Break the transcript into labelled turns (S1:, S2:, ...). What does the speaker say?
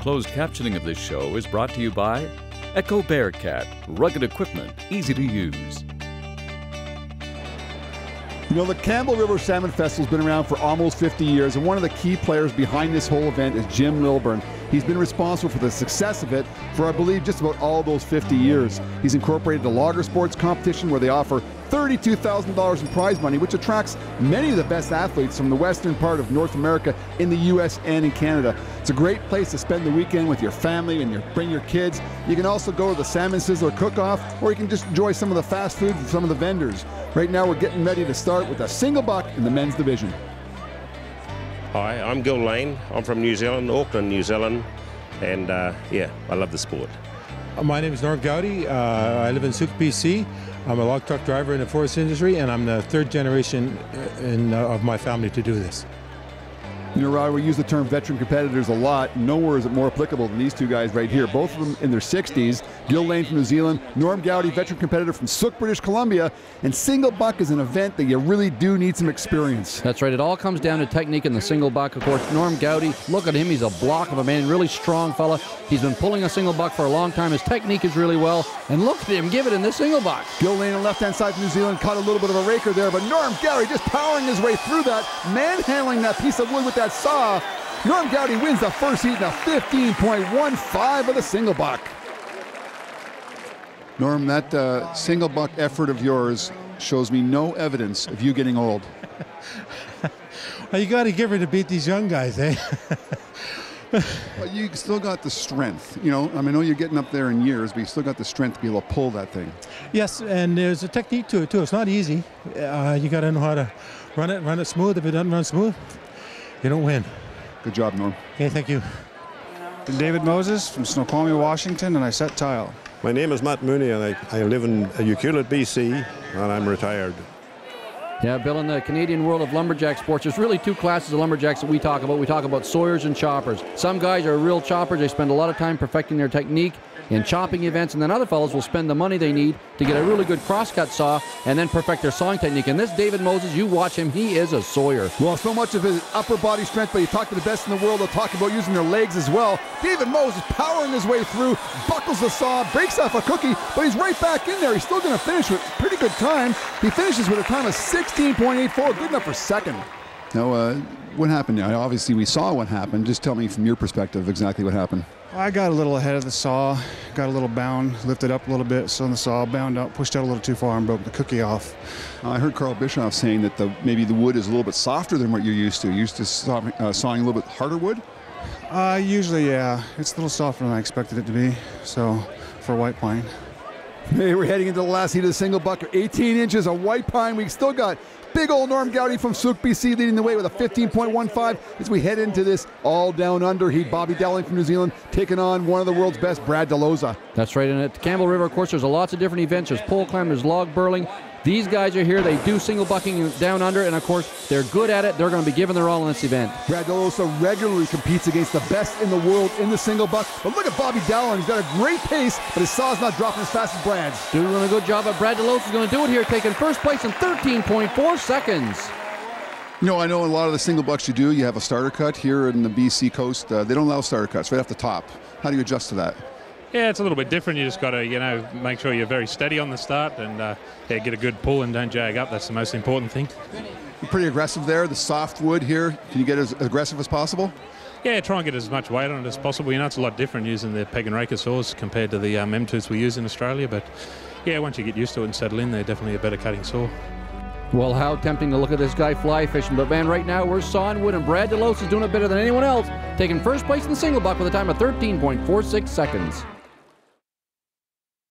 S1: closed captioning of this show is brought to you by Echo Bearcat, rugged equipment, easy to use.
S2: You know, the Campbell River Salmon Festival has been around for almost 50 years, and one of the key players behind this whole event is Jim Lilburn. He's been responsible for the success of it for, I believe, just about all those 50 years. He's incorporated the Logger Sports competition where they offer $32,000 in prize money, which attracts many of the best athletes from the western part of North America in the U.S. and in Canada. It's a great place to spend the weekend with your family and bring your kids. You can also go to the Salmon Sizzler Cook-Off, or you can just enjoy some of the fast food from some of the vendors. Right now we're getting ready to start with a single buck in the men's division.
S3: Hi, I'm Gil Lane. I'm from New Zealand, Auckland, New Zealand, and yeah, I love the sport.
S4: My name is Norm Goudie. I live in Souk, BC. I'm a log truck driver in the forest industry, and I'm the third generation of my family to do this.
S2: You know, Rod, we use the term veteran competitors a lot. Nowhere is it more applicable than these two guys right here. Both of them in their 60s. Gil Lane from New Zealand, Norm Goudie, veteran competitor from Souk, British Columbia. And single buck is an event that you really do need some experience.
S5: That's right. It all comes down to technique in the single buck. Of course, Norm Goudie, look at him. He's a block of a man, really strong fella. He's been pulling a single buck for a long time. His technique is really well. And look at him give it in this single buck.
S2: Gil Lane on the left-hand side from New Zealand caught a little bit of a raker there, but Norm Goudie just powering his way through that, manhandling that piece of wood with that saw. Norm Goudie wins the first heat in a 15.15 of the single buck. Norm, that single buck effort of yours shows me no evidence of you getting old.
S4: Well, you got to give her to beat these young guys, eh?
S2: But you still got the strength. You know, I know you're getting up there in years, but you still got the strength to be able to pull that thing.
S4: Yes, and there's a technique to it, too. It's not easy. You got to know how to run it smooth. If it doesn't run smooth, you don't win.
S2: Good job, Norm.
S4: Okay, thank you.
S6: David Moses from Snoqualmie, Washington, and I set tile.
S7: My name is Matt Mooney, and I live in Ucluelet, BC, and I'm retired.
S5: Yeah, Bill, in the Canadian world of lumberjack sports, there's really two classes of lumberjacks that we talk about. We talk about sawyers and choppers. Some guys are real choppers. They spend a lot of time perfecting their technique in chopping events, and then other fellows will spend the money they need to get a really good crosscut saw and then perfect their sawing technique. And this David Moses, you watch him, he is a sawyer.
S2: Well, so much of his upper body strength, but you talk to the best in the world, they'll talk about using their legs as well. David Moses powering his way through, buckles the saw, breaks off a cookie, but he's right back in there. He's still going to finish with a pretty good time. He finishes with a time of 16.84, good enough for second. Now, what happened? Obviously, we saw what happened. Just tell me from your perspective exactly what happened.
S6: I got a little ahead of the saw, got a little bound, lifted up a little bit, so the saw bound up, pushed out a little too far and broke the cookie off.
S2: I heard Carl Bischoff saying that maybe the wood is a little bit softer than what you're used to. You're used to sawing a little bit harder wood?
S6: Usually, yeah. It's a little softer than I expected it to be, so for white pine.
S2: Hey, we're heading into the last heat of the single buck, 18 inches of white pine. We still got big old Norm Goudie from Souk, BC, leading the way with a 15.15 as we head into this all down under heat. Bobby Dowling from New Zealand taking on one of the world's best, Brad DELOSA.
S5: That's right, and at Campbell River, of course, there's lots of different events. There's pole climb, there's log burling. These guys are here. They do single bucking down under, and of course, they're good at it. They're going to be giving their all in this event.
S2: Brad DELOSA regularly competes against the best in the world in the single buck. But look at Bobby Dowling. He's got a great pace, but his saw's not dropping as fast as Brad's.
S5: Doing a good job, but Brad DELOSA's going to do it here, taking first place in 13.4 seconds.
S2: You know, I know a lot of the single bucks you do, you have a starter cut here in the BC coast. They don't allow starter cuts right off the top. How do you adjust to that?
S8: Yeah, it's a little bit different. You just got to, make sure you're very steady on the start and get a good pull and don't jag up. That's the most important thing.
S2: You're pretty aggressive there. The soft wood here, can you get as aggressive as possible?
S8: Yeah, try and get as much weight on it as possible. It's a lot different using the peg and raker saws compared to the M2s we use in Australia. But yeah, once you get used to it and settle in, they're definitely a better cutting saw.
S5: Well, how tempting to look at this guy fly fishing. But man, right now we're sawing wood, and Brad DELOSA is doing it better than anyone else, taking first place in the single buck with a time of 13.46 seconds.